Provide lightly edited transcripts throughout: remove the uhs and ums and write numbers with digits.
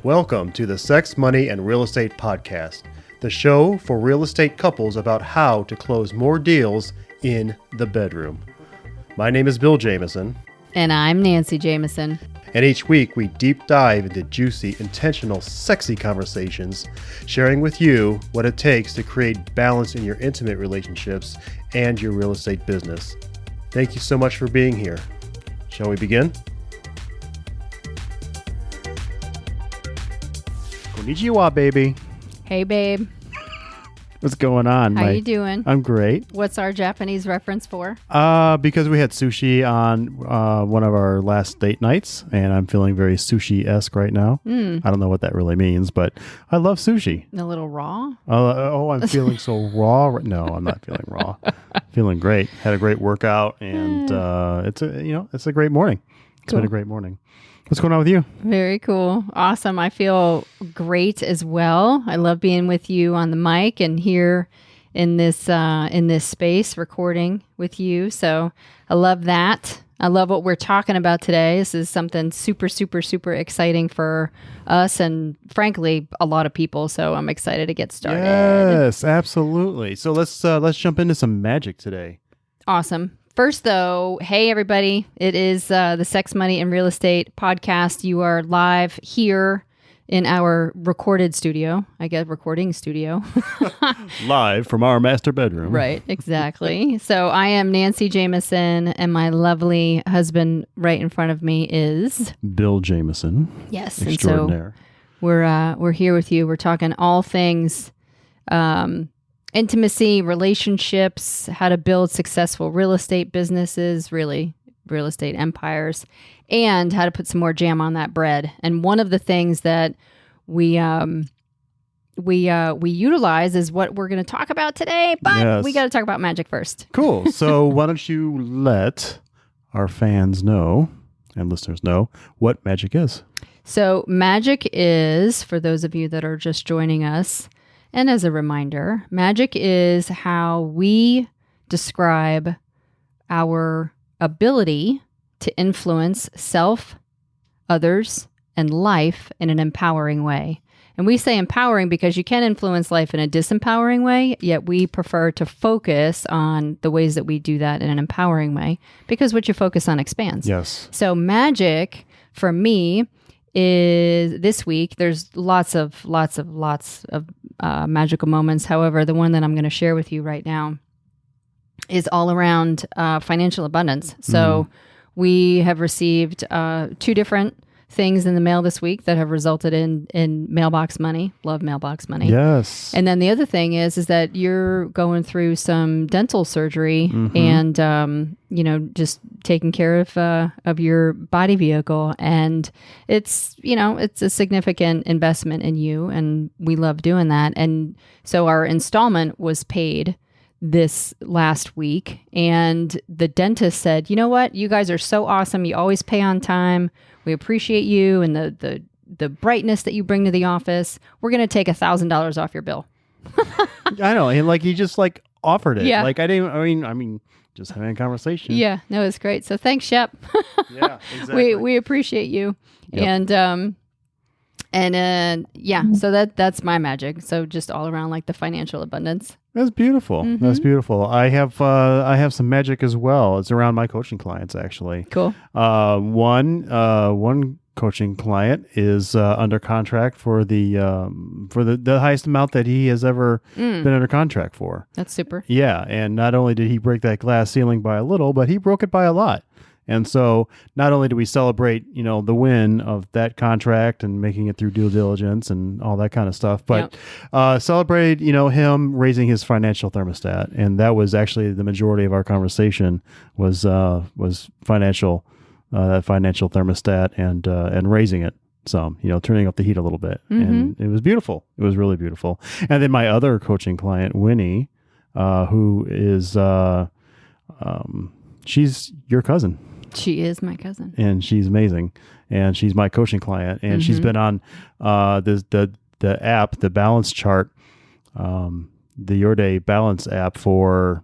Welcome to the Sex, Money, and Real Estate Podcast, the show for real estate couples about how to close more deals in the bedroom. My name is Bill Jameson. And I'm Nancy Jameson. And each week we deep dive into juicy, intentional, sexy conversations, sharing with you what it takes to create balance in your intimate relationships and your real estate business. Thank you so much for being here. Shall we begin? Konnichiwa, baby. Hey, babe. What's going on? How you doing? I'm great. What's our Japanese reference for? Because we had sushi on one of our last date nights, and I'm feeling very sushi-esque right now. I don't know what that really means, but I love sushi. A little raw? I'm feeling so raw. No, I'm not feeling raw. Feeling great. Had a great workout, and it's a great morning. It's been a great morning. What's going on with you? Very cool. Awesome. I feel great as well. I love being with you on the mic and here in this space recording with you. So I love that. I love what we're talking about today. This is something super, super, super exciting for us and frankly, a lot of people. So I'm excited to get started. Yes, absolutely. So let's jump into some magic today. Awesome. First, though, hey, everybody. It is the Sex, Money, and Real Estate podcast. You are live here in our recording studio. Live from our master bedroom. Right, exactly. So I am Nancy Jameson, and my lovely husband right in front of me is... Bill Jameson. Yes. Extraordinaire. And so we're here with you. We're talking all things... intimacy, relationships, how to build successful real estate businesses, really real estate empires, and how to put some more jam on that bread. And one of the things that we utilize is what we're going to talk about today, but we got to talk about magic first. Cool. So why don't you let our fans know and listeners know what magic is? So magic is, for those of you that are just joining us, and as a reminder, magic is how we describe our ability to influence self, others, and life in an empowering way. And we say empowering because you can influence life in a disempowering way, yet we prefer to focus on the ways that we do that in an empowering way because what you focus on expands. Yes. So magic for me is this week. There's lots of magical moments. However, the one that I'm going to share with you right now is all around financial abundance. So we have received 2 different things in the mail this week that have resulted in mailbox money. Love mailbox money. Yes. And then the other thing is that you're going through some dental surgery and just taking care of your body vehicle, and it's a significant investment in you, and we love doing that. And so our installment was paid this last week, and the dentist said, "You know what? You guys are so awesome. You always pay on time. We appreciate you and the brightness that you bring to the office. We're going to take $1,000 off your bill." I know. And he just offered it. Yeah. I mean, just having a conversation. Yeah, no, it's great. So thanks, Shep. Yeah, exactly. We appreciate you. Yep. So that's my magic. So just all around the financial abundance. That's beautiful. That's beautiful. I have some magic as well. It's around my coaching clients, actually. Cool. One coaching client is under contract for the highest amount that he has ever been under contract for. That's super. Yeah, and not only did he break that glass ceiling by a little, but he broke it by a lot. And so not only do we celebrate, the win of that contract and making it through due diligence and all that kind of stuff, but celebrate, him raising his financial thermostat. And that was actually the majority of our conversation was financial, that financial thermostat and raising it some, turning up the heat a little bit. And it was beautiful. It was really beautiful. And then my other coaching client, Winnie, who is, she's your cousin. She is my cousin. And she's amazing. And she's my coaching client. And she's been on the app, the balance chart, the Your Day balance app for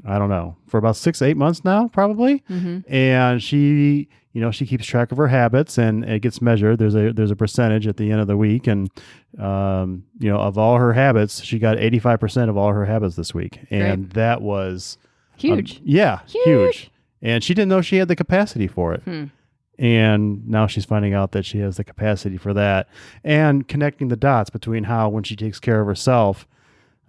I don't know, for about 6-8 months now, probably. And she, she keeps track of her habits, and it gets measured. There's a percentage at the end of the week, and of all her habits, she got 85% of all her habits this week, and that was huge. Huge. And she didn't know she had the capacity for it. And now she's finding out that she has the capacity for that, and connecting the dots between how, when she takes care of herself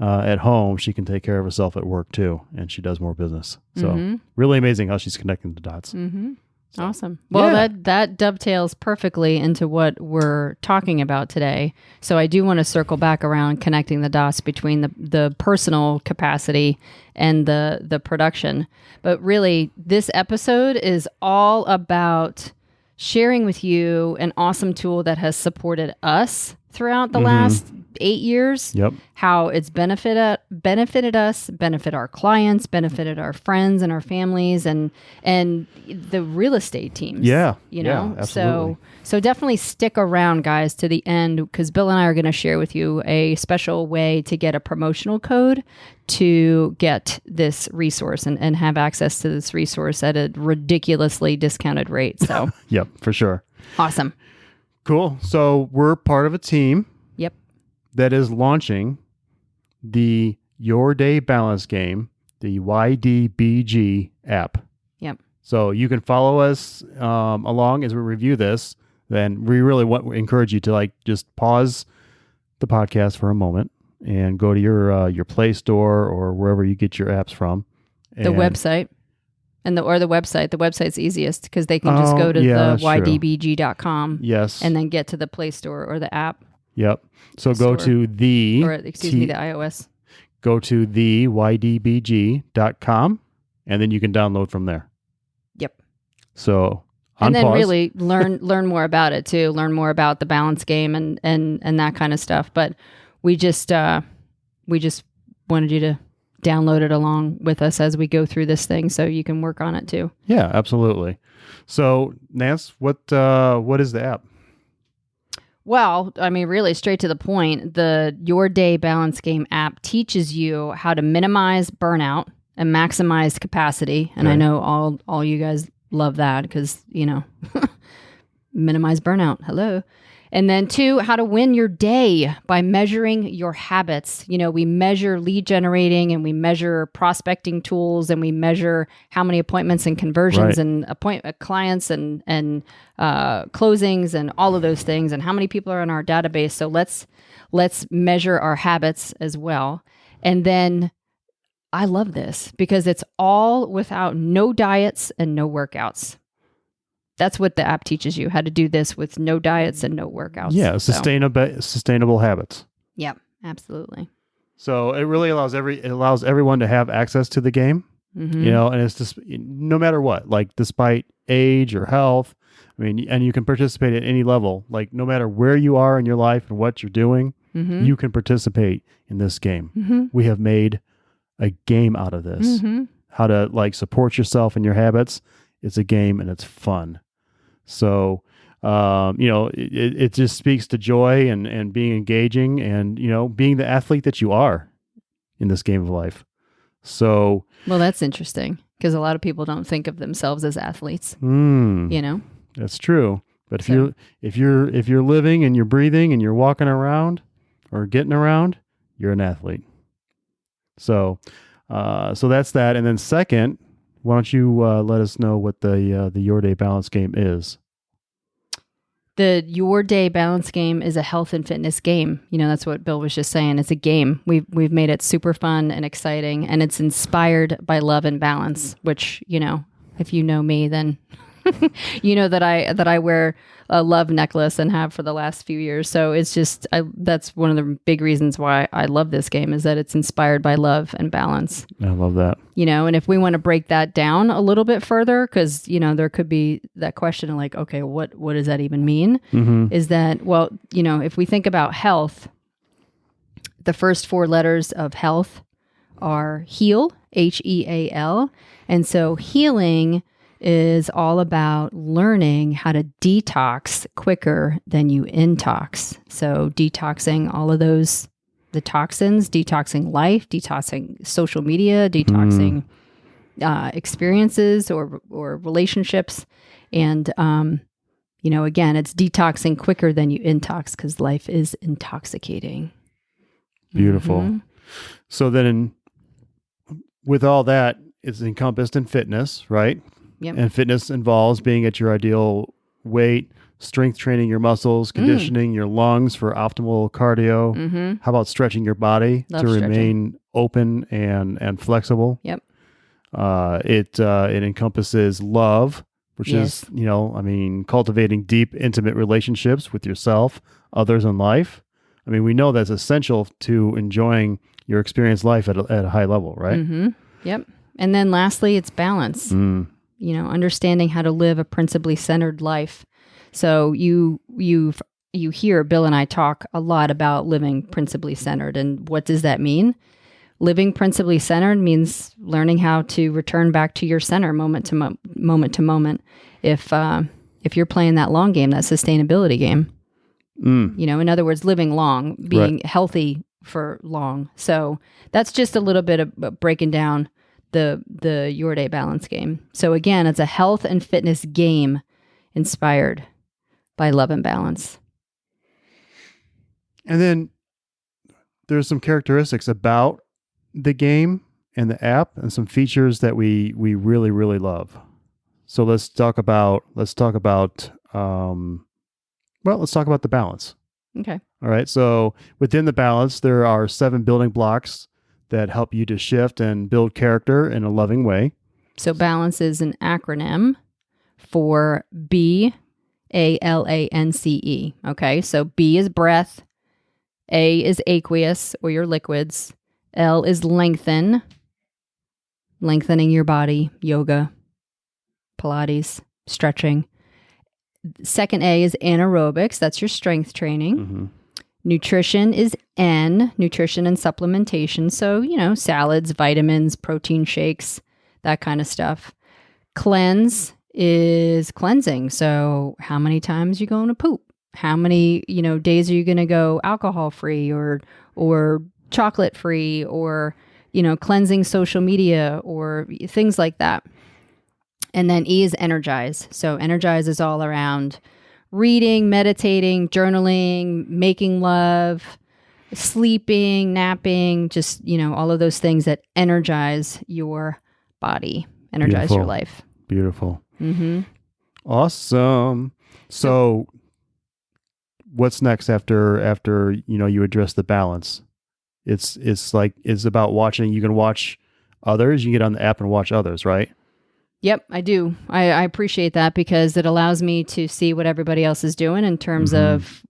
at home, she can take care of herself at work too, and she does more business. So really amazing how she's connecting the dots. So, awesome. Well, that dovetails perfectly into what we're talking about today. So I do want to circle back around connecting the dots between the personal capacity and the production. But really, this episode is all about sharing with you an awesome tool that has supported us throughout the last 8 years. Yep. How it's benefited us, benefit our clients, benefited our friends and our families, and the real estate teams. Yeah. Yeah, absolutely. So definitely stick around, guys, to the end, because Bill and I are going to share with you a special way to get a promotional code to get this resource and have access to this resource at a ridiculously discounted rate. So yep, for sure. Awesome. Cool. So we're part of a team. Yep. That is launching the Your Day Balance Game, the YDBG app. Yep. So you can follow us along as we review this. Then we really encourage you to just pause the podcast for a moment and go to your Play Store or wherever you get your apps from. The website. Or the website. The website's easiest because they can just go to the ydbg.com. Yes. And then get to the Play Store or the app. Yep. So go to the iOS. Go to the ydbg.com, and then you can download from there. Yep. So and then pause. really learn more about it too. Learn more about the balance game and that kind of stuff. But we just wanted you to download it along with us as we go through this thing, so you can work on it too. Yeah, absolutely. So Nance, what is the app? Well, I mean, really straight to the point, the Your Day Balance Game app teaches you how to minimize burnout and maximize capacity. And I know all you guys love that because, minimize burnout. Hello. And then 2, how to win your day by measuring your habits. We measure lead generating, and we measure prospecting tools, and we measure how many appointments and conversions and clients and closings and all of those things, and how many people are in our database. So let's measure our habits as well. And then I love this because it's all without no diets and no workouts. That's what the app teaches you, how to do this with no diets and no workouts. Yeah, sustainable habits. Yep, absolutely. So it really allows everyone to have access to the game, and it's just no matter what, despite age or health. I mean, and you can participate at any level, no matter where you are in your life and what you're doing, you can participate in this game. We have made a game out of this. How to support yourself and your habits. It's a game and it's fun. So, it just speaks to joy and being engaging and, being the athlete that you are in this game of life. So, well, that's interesting because a lot of people don't think of themselves as athletes, That's true. But if you're living and you're breathing and you're walking around or getting around, you're an athlete. So that's that. And then second, why don't you let us know what the Your Day Balance Game is? The Your Day Balance Game is a health and fitness game. That's what Bill was just saying. It's a game. We've made it super fun and exciting, and it's inspired by love and balance. Which if you know me, then you know that I wear a love necklace and have for the last few years. So it's just that's one of the big reasons why I love this game is that it's inspired by love and balance. I love that. And if we want to break that down a little bit further, because there could be that question of okay, what does that even mean? Is that if we think about health, the first 4 letters of health are heal, HEAL, and so healing is all about learning how to detox quicker than you intox. So detoxing all of the toxins, detoxing life, detoxing social media, detoxing experiences or relationships. And, again, it's detoxing quicker than you intox because life is intoxicating. Beautiful. Mm-hmm. So then with all that, it's encompassed in fitness, right? Yep. And fitness involves being at your ideal weight, strength training your muscles, conditioning your lungs for optimal cardio. Mm-hmm. How about stretching your body Love to stretching. remain open and flexible? Yep. It encompasses love, which Yes. is, cultivating deep, intimate relationships with yourself, others, and life. I mean, we know that's essential to enjoying your experienced life at a high level, right? Mm-hmm. Yep. And then lastly, it's balance. Understanding how to live a principally centered life. So you hear Bill and I talk a lot about living principally centered. And what does that mean? Living principally centered means learning how to return back to your center moment to moment. If you're playing that long game, that sustainability game, in other words, living long, being healthy for long. So that's just a little bit of breaking down the Your Day Balance game. So again, it's a health and fitness game inspired by love and balance. And then there's some characteristics about the game and the app and some features that we really, really love. So let's talk about the balance. Okay. All right. So within the balance, there are 7 building blocks that help you to shift and build character in a loving way. So balance is an acronym for BALANCE. Okay. So B is breath. A is aqueous or your liquids. L is lengthening your body, yoga, Pilates, stretching. Second A is anaerobics. That's your strength training. Mm-hmm. Nutrition is N, nutrition and supplementation. So, salads, vitamins, protein shakes, that kind of stuff. Cleanse is cleansing. So how many times you going to poop? How many, days are you going to go alcohol free or chocolate free or, cleansing social media or things like that. And then E is energize. So energize is all around reading, meditating, journaling, making love, sleeping, napping, just, all of those things that energize your body, energize your life. Beautiful. Mm-hmm. Awesome. So what's next after you address the balance? It's about watching. You can watch others. You can get on the app and watch others, right? Yep, I do. I appreciate that because it allows me to see what everybody else is doing in terms of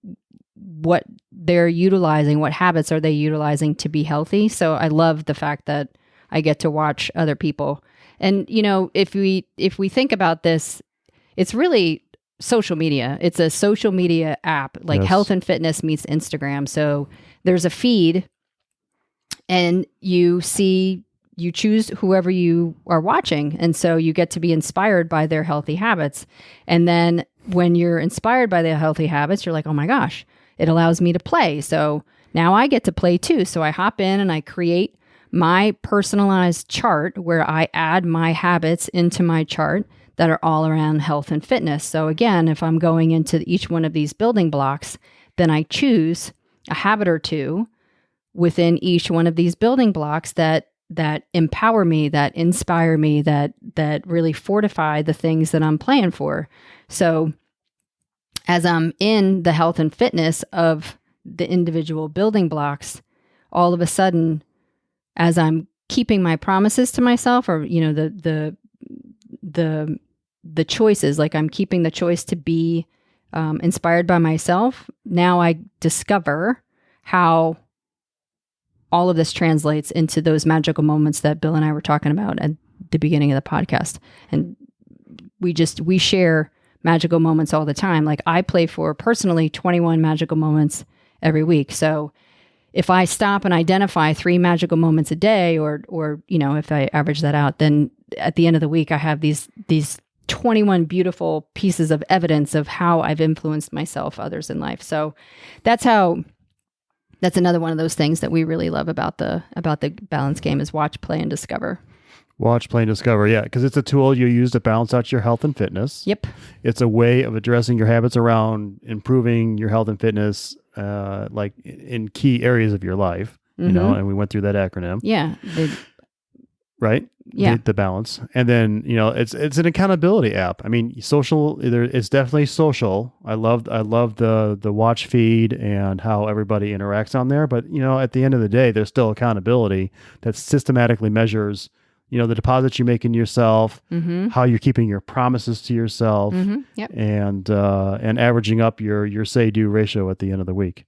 what they're utilizing, what habits are they utilizing to be healthy. So I love the fact that I get to watch other people. And, if we think about this, it's really social media. It's a social media app, like health and fitness meets Instagram. So there's a feed and you choose whoever you are watching. And so you get to be inspired by their healthy habits. And then when you're inspired by their healthy habits, you're like, oh my gosh, it allows me to play. So now I get to play too. So I hop in and I create my personalized chart where I add my habits into my chart that are all around health and fitness. So again, if I'm going into each one of these building blocks, then I choose a habit or two within each one of these building blocks that empower me, that inspire me, that really fortify the things that I'm playing for. So as I'm in the health and fitness of the individual building blocks, all of a sudden, as I'm keeping my promises to myself, or the choices, like I'm keeping the choice to be inspired by myself, now I discover how all of this translates into those magical moments that Bill and I were talking about at the beginning of the podcast. And we share magical moments all the time. Like I play for personally 21 magical moments every week. So if I stop and identify 3 magical moments a day, or if I average that out, then at the end of the week, I have these 21 beautiful pieces of evidence of how I've influenced myself, others in life. So that's another one of those things that we really love about the balance game is watch, play, and discover. Watch, Play, and Discover. Yeah, because it's a tool you use to balance out your health and fitness. Yep. It's a way of addressing your habits around improving your health and fitness, like in key areas of your life. And we went through that acronym. Yeah. Right. Yeah. The balance. And then, it's an accountability app. I mean, it's definitely social. I love the watch feed and how everybody interacts on there. But, at the end of the day, there's still accountability that systematically measures, the deposits you make in yourself, how you're keeping your promises to yourself, Yep. and averaging up your say-do ratio at the end of the week,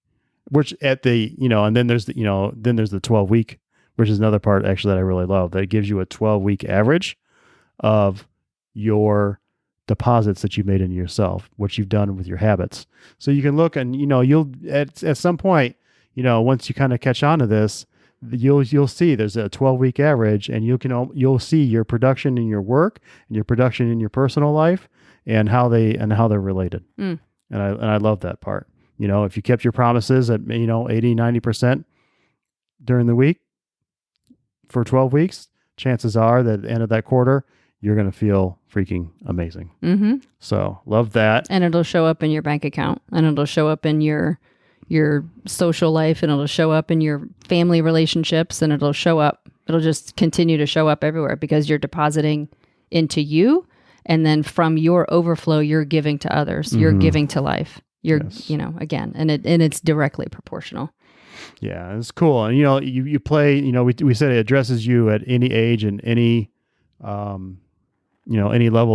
which and then there's the 12-week, which is another part actually that I really love, that gives you a 12-week average of your deposits that you've made into yourself, what you've done with your habits. So you can look and, you'll at some point, once you kind of catch on to this, you'll see there's a 12-week average, and you'll see your production in your work and your production in your personal life and how they're related. And I love that part. If you kept your promises at 80, 90% during the week for 12 weeks, chances are that at the end of that quarter, you're going to feel freaking amazing. So love that. And it'll show up in your bank account, and it'll show up in your social life, and it'll show up in your family relationships, and it'll just continue to show up everywhere because you're depositing into you. And then from your overflow, you're giving to others, you're giving to life. You're, again, and it's directly proportional. Yeah, it's cool. And, you play, we said it addresses you at any age and any level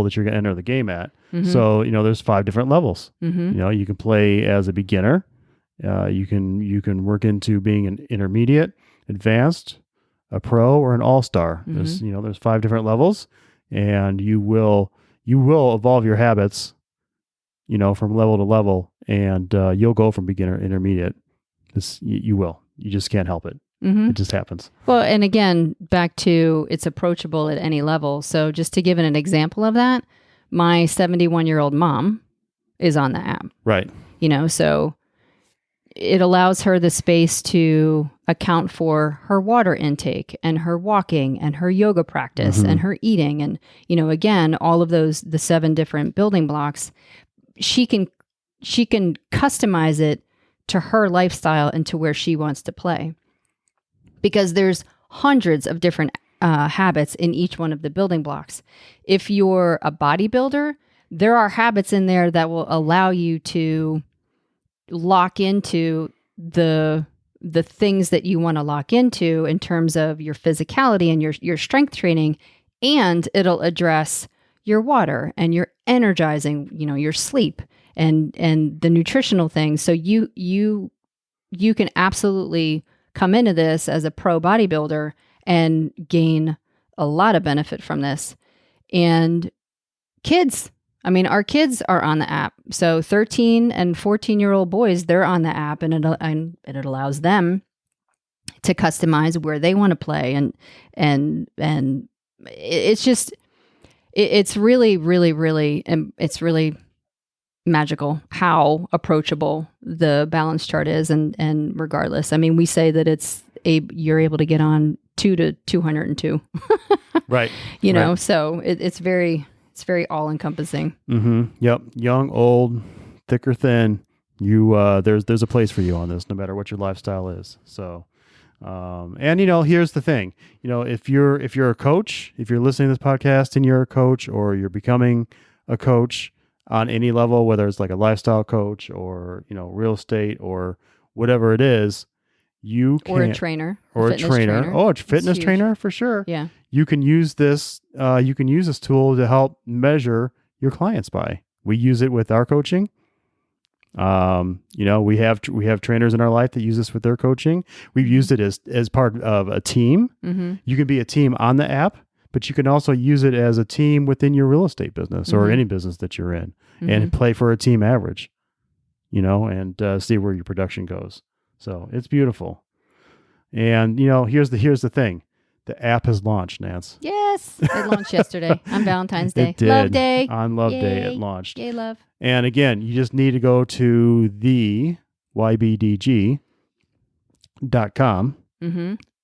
that you're going to enter the game at. So, there's 5 different levels. You can play as a beginner. You can work into being an intermediate, advanced, a pro, or an all-star. There's 5 different levels, and you will evolve your habits, from level to level, and you'll go from beginner, intermediate. You will. You just can't help it. It just happens. Well, and again, back to it's approachable at any level. So just to give an example of that, my 71-year-old mom is on the app. Right. So it allows her the space to account for her water intake and her walking and her yoga practice and her eating. And, again, all of the 7 different building blocks, she can customize it to her lifestyle and to where she wants to play. Because there's hundreds of different habits in each one of the building blocks. If you're a bodybuilder, there are habits in there that will allow you to lock into the things that you want to lock into in terms of your physicality and your strength training, and it'll address your water and your energizing, your sleep and the nutritional things. So you can absolutely come into this as a pro bodybuilder and gain a lot of benefit from this. And our kids are on the app. So 13 and 14-year-old boys, they're on the app, and it allows them to customize where they want to play. And it's just, it's really, really, really, it's really magical how approachable the balance chart is. And regardless, we say that you're able to get on 2 to 202. Right. Right. So it's very all encompassing. Yep. Young, old, thick or thin, there's a place for you on this, no matter what your lifestyle is. So, and here's the thing, if you're a coach, if you're listening to this podcast and you're a coach, or you're becoming a coach on any level, whether it's like a lifestyle coach or, real estate or whatever it is, or a trainer. Or a trainer. Oh, a fitness trainer for sure. Yeah. You can use this tool to help measure your clients by. We use it with our coaching. We have trainers in our life that use this with their coaching. We've used it as part of a team. You can be a team on the app, but you can also use it as a team within your real estate business or any business that you're in, and play for a team average, and see where your production goes. So it's beautiful. And, here's the thing. The app has launched, Nance. Yes. It launched yesterday on Valentine's Day. It did. Love Day. On Love Day, it launched. Yay, love. And again, you just need to go to the ybdg.com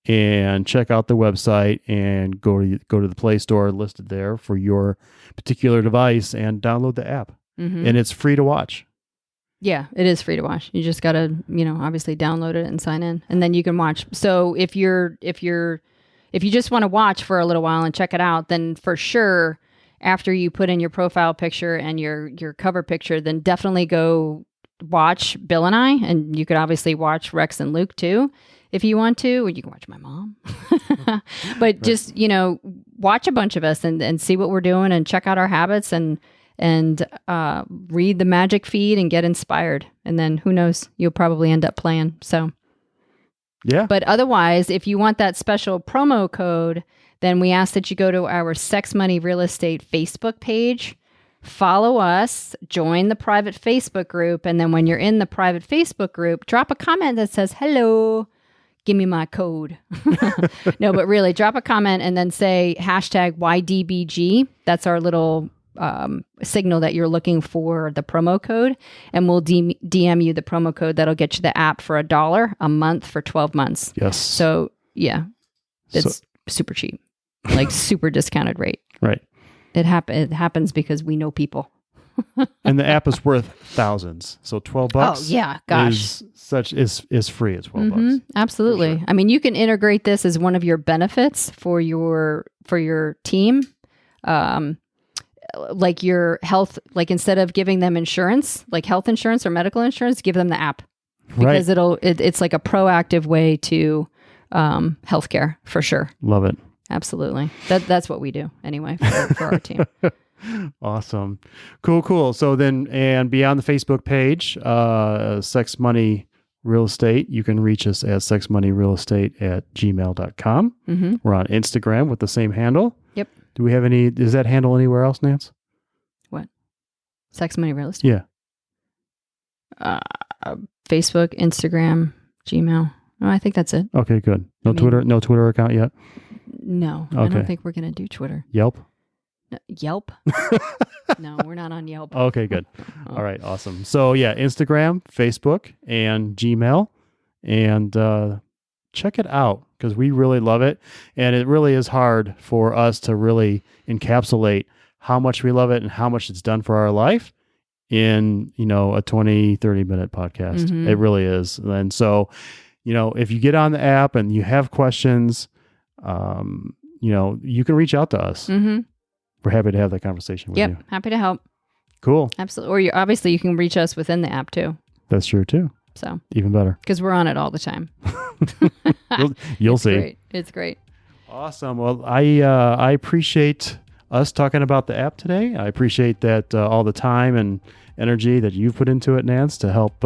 and check out the website and go to the Play Store listed there for your particular device and download the app. Mm-hmm. And it's free to watch. Yeah, it is free to watch. You just got to, obviously download it and sign in, and then you can watch. So if you just want to watch for a little while and check it out, then for sure, after you put in your profile picture and your cover picture, then definitely go watch Bill and I, and you could obviously watch Rex and Luke too if you want to, or you can watch my mom. But right. Just, watch a bunch of us and see what we're doing and check out our habits and read the magic feed and get inspired. And then who knows, you'll probably end up playing. So, yeah. But otherwise, if you want that special promo code, then we ask that you go to our Sex Money Real Estate Facebook page, follow us, join the private Facebook group. And then when you're in the private Facebook group, drop a comment that says, hello, give me my code. No, but really drop a comment and then say hashtag YDBG. That's our little signal that you're looking for the promo code, and we'll DM you the promo code that'll get you the app for $1 a month for 12 months. Yes. So yeah, it's super cheap, like super discounted rate. Right. It happens because we know people. And the app is worth thousands. So $12. Oh yeah, gosh, is free at $12. Absolutely. Sure. I mean, you can integrate this as one of your benefits for your team. Like your health, like instead of giving them insurance, like health insurance or medical insurance, give them the app, because right. It's like a proactive way to healthcare for sure. Love it. Absolutely. That's what we do anyway for our team. Awesome. Cool. So then, and beyond the Facebook page, Sex Money Real Estate, you can reach us at sexmoneyrealestate@gmail.com. Mm-hmm. We're on Instagram with the same handle. Yep. Do we have is that handle anywhere else, Nance? What? Sex Money Real Estate? Yeah. Facebook, Instagram, Gmail. Oh, I think that's it. Okay, good. No Twitter account yet? No. Okay. I don't think we're going to do Twitter. Yelp? No, Yelp? No, we're not on Yelp. Okay, good. All right, awesome. So yeah, Instagram, Facebook, and Gmail. And check it out, because we really love it. And it really is hard for us to really encapsulate how much we love it and how much it's done for our life in, a 20, 30-minute podcast. Mm-hmm. It really is. And so, if you get on the app and you have questions, you can reach out to us. Mm-hmm. We're happy to have that conversation with you. Yep, happy to help. Cool. Absolutely. Or obviously you can reach us within the app too. That's true too. So even better, because we're on it all the time. You'll see. Great. It's great. Awesome. Well, I appreciate us talking about the app today. I appreciate that all the time and energy that you've put into it, Nance, to help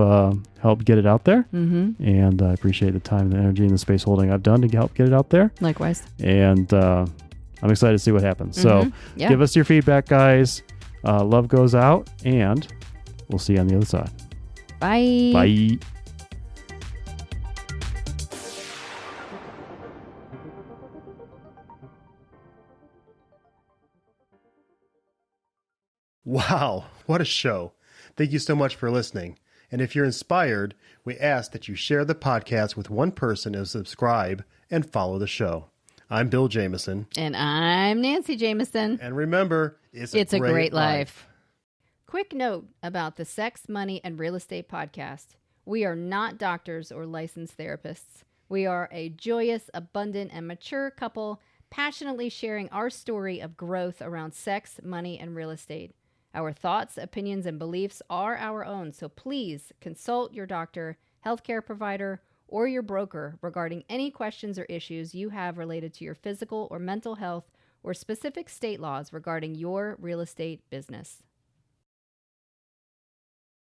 get it out there. Mm-hmm. And I appreciate the time, the energy, and the space holding I've done to help get it out there. Likewise. And I'm excited to see what happens. Mm-hmm. So give us your feedback, guys. Love goes out, and we'll see you on the other side. Bye. Bye. Wow, what a show. Thank you so much for listening. And if you're inspired, we ask that you share the podcast with one person and subscribe and follow the show. I'm Bill Jameson. And I'm Nancy Jameson. And remember, it's a great life. Quick note about the Sex, Money, and Real Estate podcast. We are not doctors or licensed therapists. We are a joyous, abundant, and mature couple passionately sharing our story of growth around sex, money, and real estate. Our thoughts, opinions, and beliefs are our own, so please consult your doctor, healthcare provider, or your broker regarding any questions or issues you have related to your physical or mental health or specific state laws regarding your real estate business.